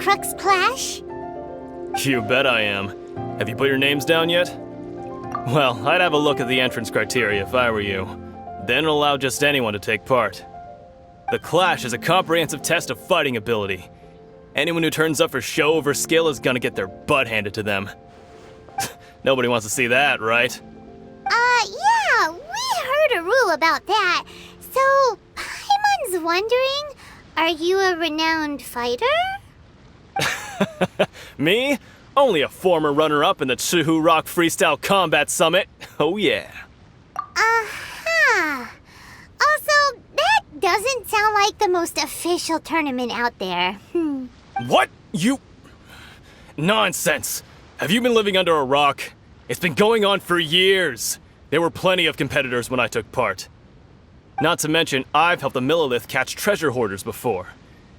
Crux Clash? You bet I am. Have you put your names down yet? Well, I'd have a look at the entrance criteria if I were you. Then allow just anyone to take part. The Clash is a comprehensive test of fighting ability. Anyone who turns up for show over skill is gonna get their butt handed to them. Nobody wants to see that, right? Yeah, we heard a rule about that. So, Paimon's wondering, are you a renowned fighter? Me? Only a former runner-up in the Chihu Rock Freestyle Combat Summit. Oh yeah. Uh-huh. Also, that doesn't sound like the most official tournament out there. What? You... Nonsense. Have you been living under a rock? It's been going on for years. There were plenty of competitors when I took part. Not to mention, I've helped the Millilith catch treasure hoarders before.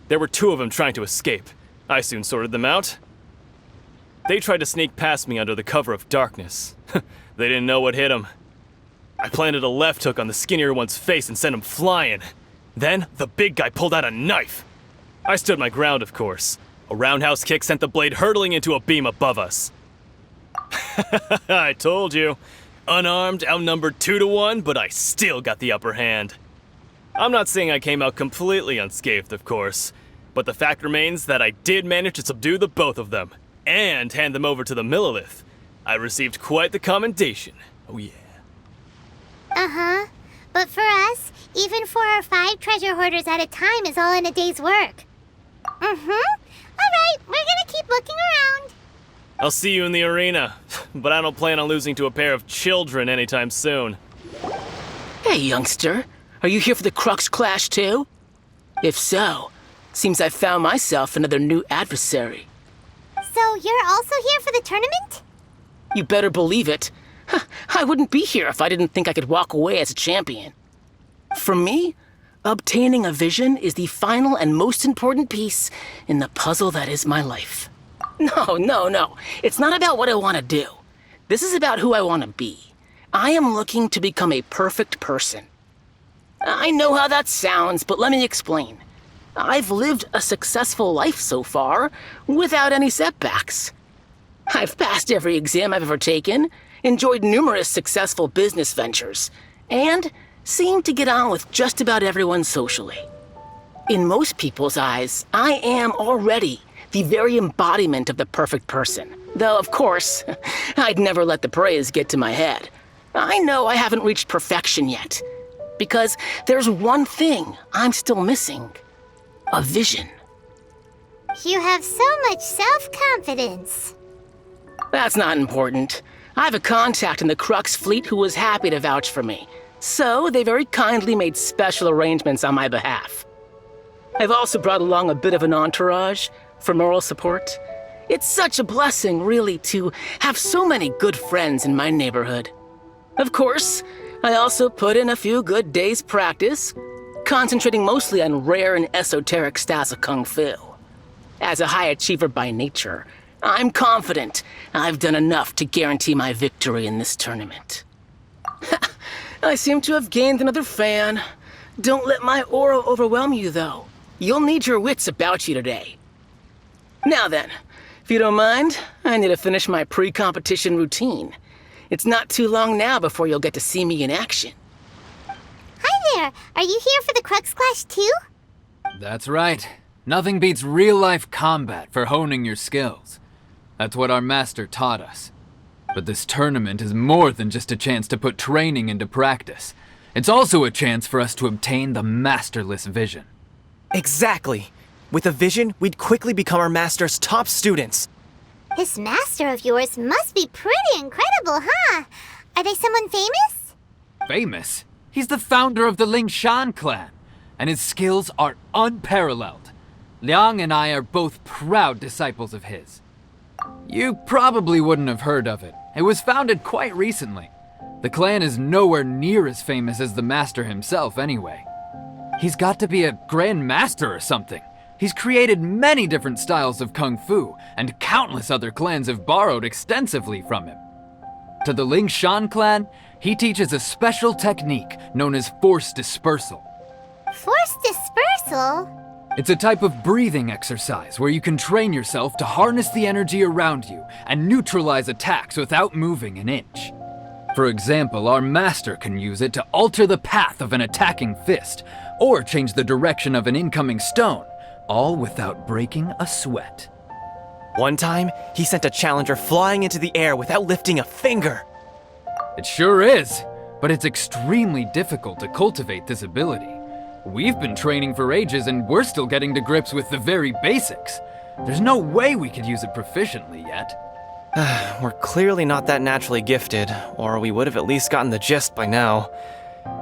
There were 2 of them trying to escape. I soon sorted them out. They tried to sneak past me under the cover of darkness. They didn't know what hit them. I planted a left hook on the skinnier one's face and sent him flying. Then, the big guy pulled out a knife. I stood my ground, of course. A roundhouse kick sent the blade hurtling into a beam above us. I told you. Unarmed, outnumbered 2 to 1, but I still got the upper hand. I'm not saying I came out completely unscathed, of course, but the fact remains that I did manage to subdue the both of them, and hand them over to the Millilith. I received quite the commendation. Oh yeah. Uh-huh. But for us, even 4 or 5 treasure hoarders at a time is all in a day's work. Alright, we're gonna keep looking around. I'll see you in the arena, but I don't plan on losing to a pair of children anytime soon. Hey, youngster. Are you here for the Crux Clash too? If so, seems I've found myself another new adversary. So you're also here for the tournament? You better believe it. I wouldn't be here if I didn't think I could walk away as a champion. For me, obtaining a vision is the final and most important piece in the puzzle that is my life. No. It's not about what I want to do. This is about who I want to be. I am looking to become a perfect person. I know how that sounds, but let me explain. I've lived a successful life so far, without any setbacks. I've passed every exam I've ever taken, enjoyed numerous successful business ventures, and seem to get on with just about everyone socially. In most people's eyes, I am already the very embodiment of the perfect person. Though, of course, I'd never let the praise get to my head. I know I haven't reached perfection yet, because there's one thing I'm still missing. A vision. You have so much self-confidence. That's not important. I have a contact in the Crux fleet who was happy to vouch for me, so they very kindly made special arrangements on my behalf. I've also brought along a bit of an entourage for moral support. It's such a blessing, really, to have so many good friends in my neighborhood. Of course, I also put in a few good days' practice, concentrating mostly on rare and esoteric styles of Kung Fu. As a high achiever by nature, I'm confident I've done enough to guarantee my victory in this tournament. I seem to have gained another fan. Don't let my aura overwhelm you, though. You'll need your wits about you today. Now then, if you don't mind, I need to finish my pre-competition routine. It's not too long now before you'll get to see me in action. Hi there. Are you here for the Crux Clash too? That's right. Nothing beats real-life combat for honing your skills. That's what our master taught us. But this tournament is more than just a chance to put training into practice. It's also a chance for us to obtain the masterless vision. Exactly. With a vision, we'd quickly become our master's top students. This master of yours must be pretty incredible, huh? Are they someone famous? Famous? He's the founder of the Lingshan clan, and his skills are unparalleled. Liang and I are both proud disciples of his. You probably wouldn't have heard of it. It was founded quite recently. The clan is nowhere near as famous as the master himself anyway. He's got to be a grand master or something. He's created many different styles of Kung Fu, and countless other clans have borrowed extensively from him. To the Lingshan clan, he teaches a special technique known as force dispersal. Force dispersal? It's a type of breathing exercise where you can train yourself to harness the energy around you and neutralize attacks without moving an inch. For example, our master can use it to alter the path of an attacking fist, or change the direction of an incoming stone, all without breaking a sweat. One time, he sent a challenger flying into the air without lifting a finger. It sure is, but it's extremely difficult to cultivate this ability. We've been training for ages and we're still getting to grips with the very basics. There's no way we could use it proficiently yet. We're clearly not that naturally gifted, or we would have at least gotten the gist by now.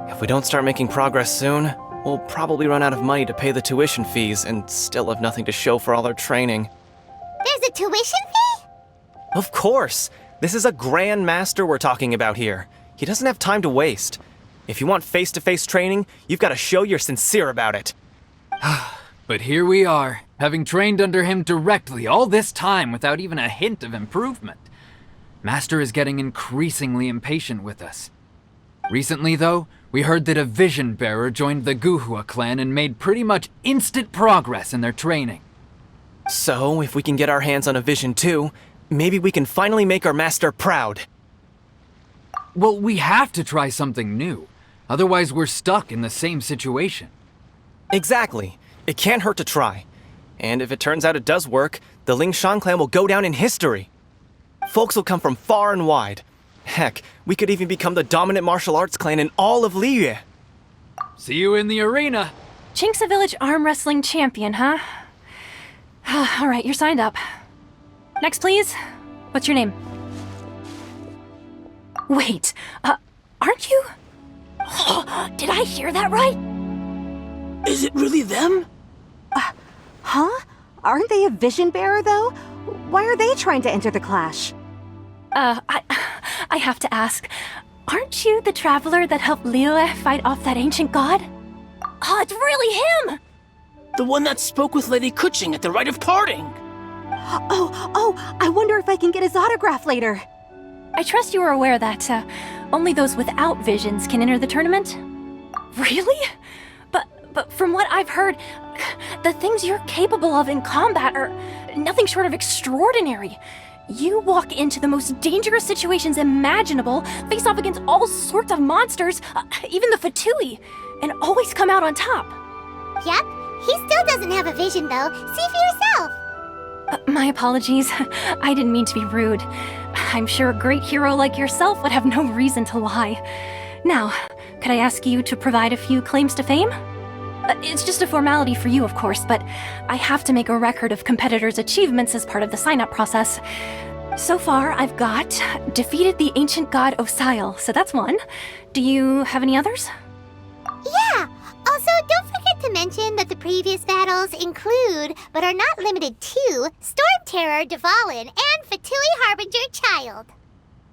If we don't start making progress soon, we'll probably run out of money to pay the tuition fees and still have nothing to show for all our training. There's a tuition fee? Of course! This is a Grand Master we're talking about here. He doesn't have time to waste. If you want face-to-face training, you've got to show you're sincere about it. But here we are, having trained under him directly all this time without even a hint of improvement. Master is getting increasingly impatient with us. Recently, though, we heard that a Vision Bearer joined the Guhua clan and made pretty much instant progress in their training. So, if we can get our hands on a Vision too, maybe we can finally make our master proud. Well, we have to try something new. Otherwise, we're stuck in the same situation. Exactly. It can't hurt to try. And if it turns out it does work, the Lingshan clan will go down in history. Folks will come from far and wide. Heck, we could even become the dominant martial arts clan in all of Liyue. See you in the arena. Chink's a village arm wrestling champion, huh? All right, you're signed up. Next, please. What's your name? Wait, aren't you? Did I hear that right? Is it really them? Huh? Aren't they a vision bearer, though? Why are they trying to enter the clash? I have to ask, aren't you the traveler that helped Liyue fight off that ancient god? Oh, it's really him! The one that spoke with Lady Kuching at the rite of parting. Oh, I wonder if I can get his autograph later. I trust you are aware that only those without visions can enter the tournament? Really? But from what I've heard, the things you're capable of in combat are nothing short of extraordinary. You walk into the most dangerous situations imaginable, face off against all sorts of monsters, even the Fatui, and always come out on top. Yep, he still doesn't have a vision though. See for yourself. My apologies. I didn't mean to be rude. I'm sure a great hero like yourself would have no reason to lie. Now, could I ask you to provide a few claims to fame? It's just a formality for you, of course, but I have to make a record of competitors' achievements as part of the sign-up process. So far, I've got defeated the ancient god Osail, so that's one. Do you have any others? Yeah, also don't forget to mention that the previous battles include, but are not limited to, Storm Terror Dvalin and Fatui Harbinger Child.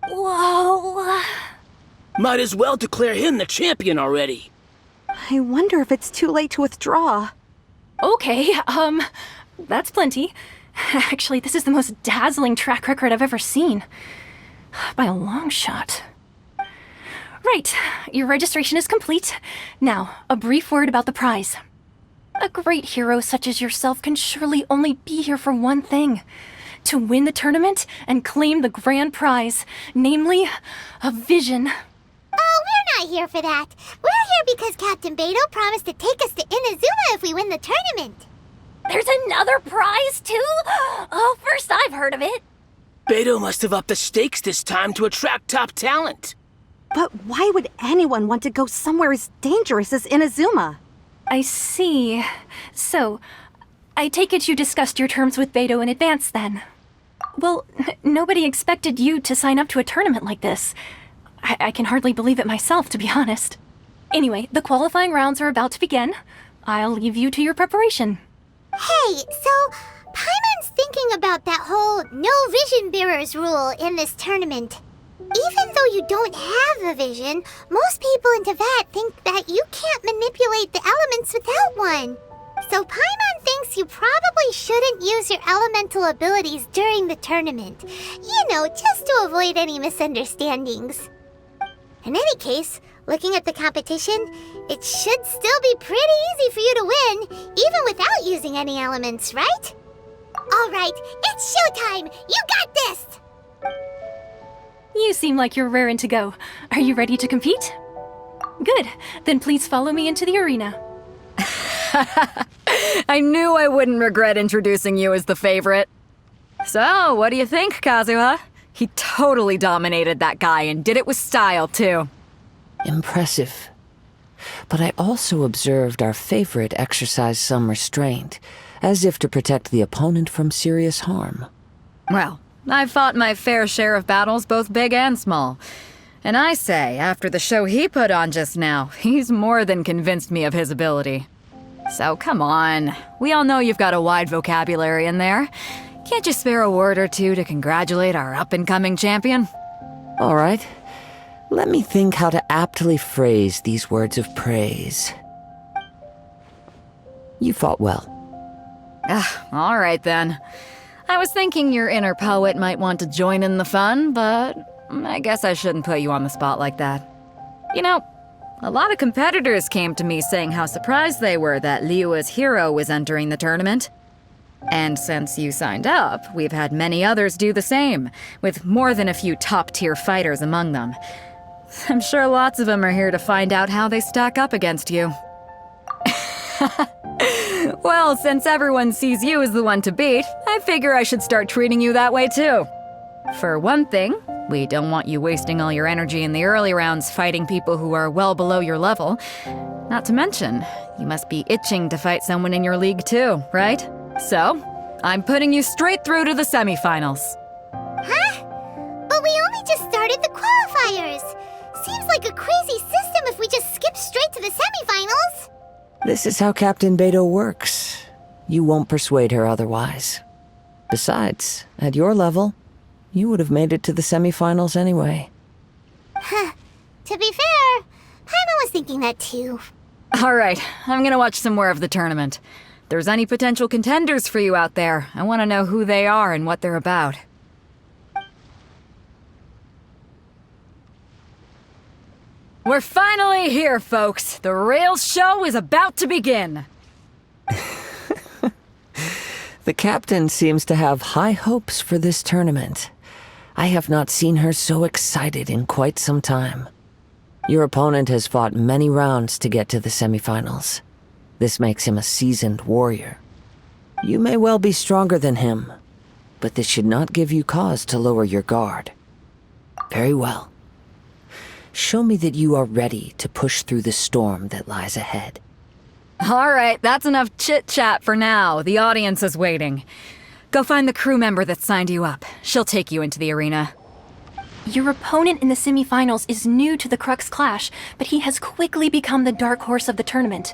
Whoa. Might as well declare him the champion already. I wonder if it's too late to withdraw. Okay, that's plenty. Actually, this is the most dazzling track record I've ever seen. By a long shot. Right, your registration is complete. Now, a brief word about the prize. A great hero such as yourself can surely only be here for one thing. To win the tournament and claim the grand prize, namely, a vision. Oh, we're not here for that. We're here because Captain Beto promised to take us to Inazuma if we win the tournament. There's another prize, too? Oh, first I've heard of it. Beto must have upped the stakes this time to attract top talent. But why would anyone want to go somewhere as dangerous as Inazuma? I see. So, I take it you discussed your terms with Beto in advance, then? Well, nobody expected you to sign up to a tournament like this. I can hardly believe it myself, to be honest. Anyway, the qualifying rounds are about to begin. I'll leave you to your preparation. Hey, so Paimon's thinking about that whole no vision bearers rule in this tournament. Even though you don't have a vision, most people in Teyvat think that you can't manipulate the elements without one. So Paimon thinks you probably shouldn't use your elemental abilities during the tournament. You know, just to avoid any misunderstandings. In any case, Looking at the competition, it should still be pretty easy for you to win, even without using any elements, right? Alright, it's showtime! You got this! You seem like you're raring to go. Are you ready to compete? Good. Then please follow me into the arena. I knew I wouldn't regret introducing you as the favorite. So, what do you think, Kazuha? He totally dominated that guy and did it with style, too. Impressive. But I also observed our favorite exercise some restraint, as if to protect the opponent from serious harm. Well, I've fought my fair share of battles, both big and small. And I say, after the show he put on just now, he's more than convinced me of his ability. So come on, we all know you've got a wide vocabulary in there. Can't you spare a word or two to congratulate our up-and-coming champion? All right. Let me think how to aptly phrase these words of praise. You fought well. All right then. I was thinking your inner poet might want to join in the fun, but I guess I shouldn't put you on the spot like that. You know, a lot of competitors came to me saying how surprised they were that Liyue's hero was entering the tournament. And since you signed up, we've had many others do the same, with more than a few top-tier fighters among them. I'm sure lots of them are here to find out how they stack up against you. Well, since everyone sees you as the one to beat, I figure I should start treating you that way too. For one thing, we don't want you wasting all your energy in the early rounds fighting people who are well below your level. Not to mention, you must be itching to fight someone in your league too, right? So, I'm putting you straight through to the semifinals. Huh? But we only just started the qualifiers. Seems like a crazy system if we just skip straight to the semifinals. This is how Captain Beto works. You won't persuade her otherwise. Besides, at your level, you would have made it to the semifinals anyway. Huh. To be fair, Paimon was thinking that too. All right, I'm gonna watch some more of the tournament. If there's any potential contenders for you out there, I want to know who they are and what they're about. We're finally here, folks. The real show is about to begin. The captain seems to have high hopes for this tournament. I have not seen her so excited in quite some time. Your opponent has fought many rounds to get to the semifinals. This makes him a seasoned warrior. You may well be stronger than him, but this should not give you cause to lower your guard. Very well. Show me that you are ready to push through the storm that lies ahead. All right, that's enough chit-chat for now. The audience is waiting. Go find the crew member that signed you up. She'll take you into the arena. Your opponent in the semifinals is new to the Crux Clash, but he has quickly become the dark horse of the tournament.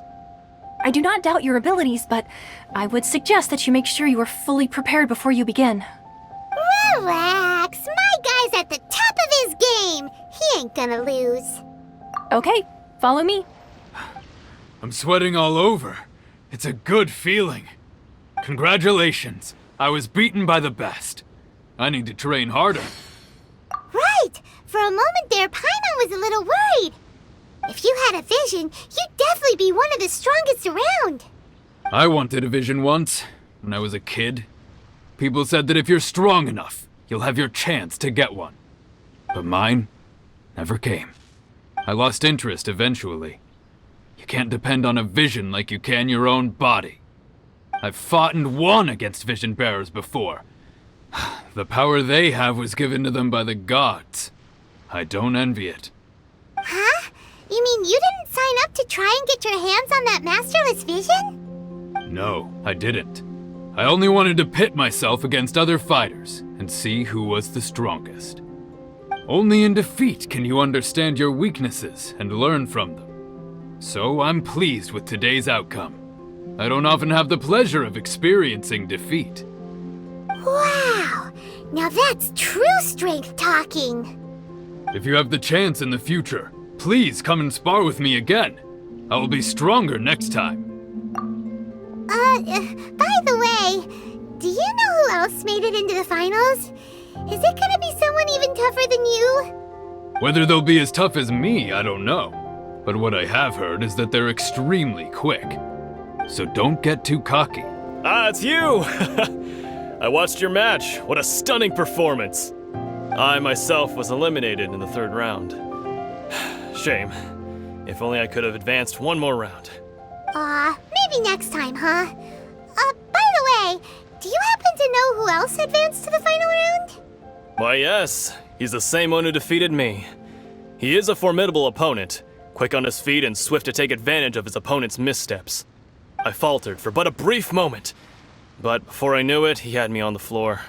I do not doubt your abilities, but I would suggest that you make sure you are fully prepared before you begin. Relax, my guy's at the top of his game. He ain't gonna lose. Okay, follow me. I'm sweating all over. It's a good feeling. Congratulations. I was beaten by the best. I need to train harder. Right! For a moment there, Paimon was a little worried. If you had a vision, you'd definitely be one of the strongest around. I wanted a vision once, when I was a kid. People said that if you're strong enough, you'll have your chance to get one. But mine never came. I lost interest eventually. You can't depend on a vision like you can your own body. I've fought and won against vision bearers before. The power they have was given to them by the gods. I don't envy it. Huh? You mean you didn't sign up to try and get your hands on that masterless vision? No, I didn't. I only wanted to pit myself against other fighters and see who was the strongest. Only in defeat can you understand your weaknesses and learn from them. So I'm pleased with today's outcome. I don't often have the pleasure of experiencing defeat. Wow! Now that's true strength talking. If you have the chance in the future, please come and spar with me again. I will be stronger next time. By the way, do you know who else made it into the finals? Is it gonna be someone even tougher than you? Whether they'll be as tough as me, I don't know. but what I have heard is that they're extremely quick. So don't get too cocky. Ah, it's you! I watched your match. What a stunning performance. I myself was eliminated in the third round. Shame. If only I could have advanced one more round. Maybe next time, huh? By the way, do you happen to know who else advanced to the final round? Why, yes. He's the same one who defeated me. He is a formidable opponent, quick on his feet and swift to take advantage of his opponent's missteps. I faltered for but a brief moment, but before I knew it, he had me on the floor.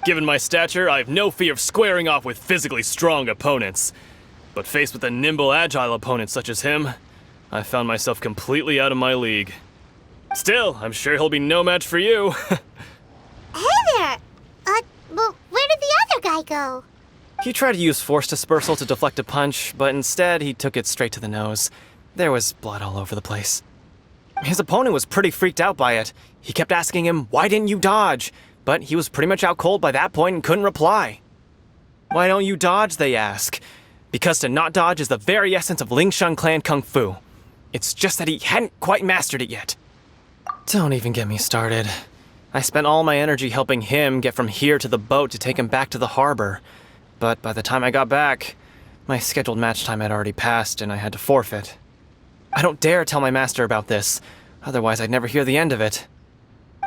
Given my stature, I have no fear of squaring off with physically strong opponents. But faced with a nimble, agile opponent such as him, I found myself completely out of my league. Still, I'm sure he'll be no match for you. Hey there! Well, where did the other guy go? He tried to use force dispersal to deflect a punch, but instead he took it straight to the nose. There was blood all over the place. His opponent was pretty freaked out by it. He kept asking him, "Why didn't you dodge?" But he was pretty much out cold by that point and couldn't reply. "Why don't you dodge?" they ask. Because to not dodge is the very essence of Lingshan clan kung fu. It's just that he hadn't quite mastered it yet. Don't even get me started. I spent all my energy helping him get from here to the boat to take him back to the harbor. But by the time I got back, my scheduled match time had already passed and I had to forfeit. I don't dare tell my master about this, otherwise I'd never hear the end of it.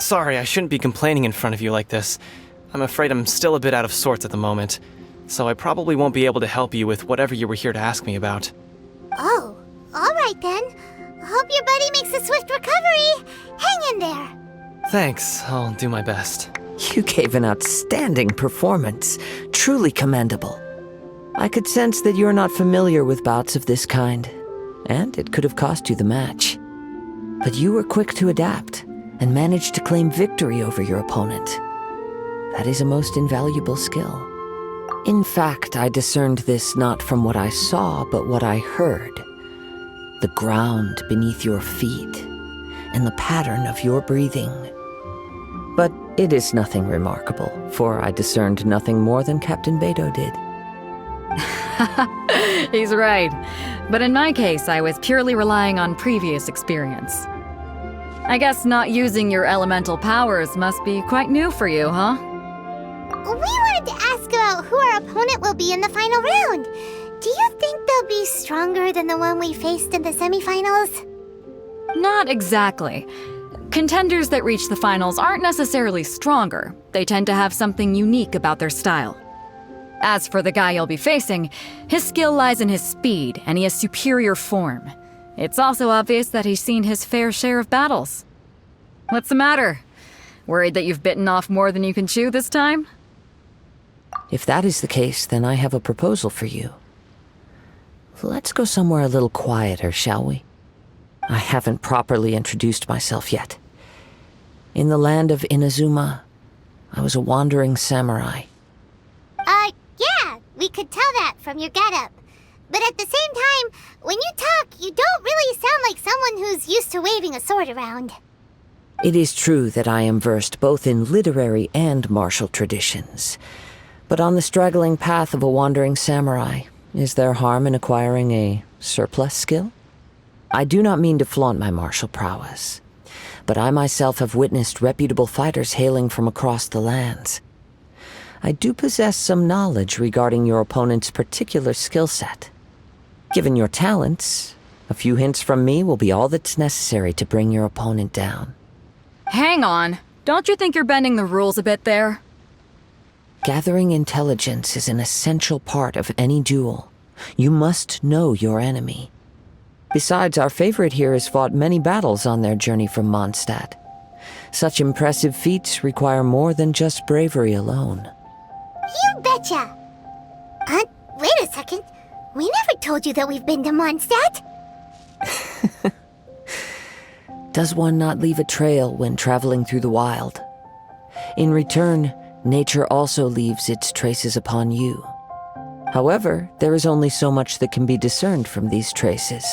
Sorry, I shouldn't be complaining in front of you like this. I'm afraid I'm still a bit out of sorts at the moment, so I probably won't be able to help you with whatever you were here to ask me about. Oh, alright then. Hope your buddy makes a swift recovery. Hang in there. Thanks, I'll do my best. You gave an outstanding performance. Truly commendable. I could sense that you're not familiar with bouts of this kind, and it could have cost you the match. But you were quick to adapt and managed to claim victory over your opponent. That is a most invaluable skill. In fact, I discerned this not from what I saw, but what I heard. The ground beneath your feet, and the pattern of your breathing. But it is nothing remarkable, for I discerned nothing more than Captain Beto did. He's right. But in my case, I was purely relying on previous experience. I guess not using your elemental powers must be quite new for you, huh? We wanted to ask about who our opponent will be in the final round. Do you think they'll be stronger than the one we faced in the semifinals? Not exactly. Contenders that reach the finals aren't necessarily stronger. They tend to have something unique about their style. As for the guy you'll be facing, his skill lies in his speed, and he has superior form. It's also obvious that he's seen his fair share of battles. What's the matter? Worried that you've bitten off more than you can chew this time? If that is the case, then I have a proposal for you. Let's go somewhere a little quieter, shall we? I haven't properly introduced myself yet. In the land of Inazuma, I was a wandering samurai. Yeah, we could tell that from your getup. But at the same time, when you talk, you don't really sound like someone who's used to waving a sword around. It is true that I am versed both in literary and martial traditions. But on the straggling path of a wandering samurai, is there harm in acquiring a surplus skill? I do not mean to flaunt my martial prowess, but I myself have witnessed reputable fighters hailing from across the lands. I do possess some knowledge regarding your opponent's particular skill set. Given your talents, a few hints from me will be all that's necessary to bring your opponent down. Hang on. Don't you think you're bending the rules a bit there? Gathering intelligence is an essential part of any duel. You must know your enemy. Besides, our favorite here has fought many battles on their journey from Mondstadt. Such impressive feats require more than just bravery alone. You betcha! Wait a second. We never told you that we've been to Mondstadt. Does one not leave a trail when traveling through the wild? In return, nature also leaves its traces upon you. However, there is only so much that can be discerned from these traces.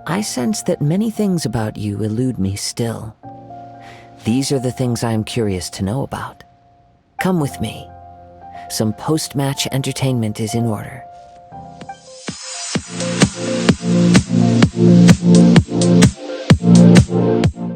I sense that many things about you elude me still. These are the things I am curious to know about. Come with me. Some post-match entertainment is in order.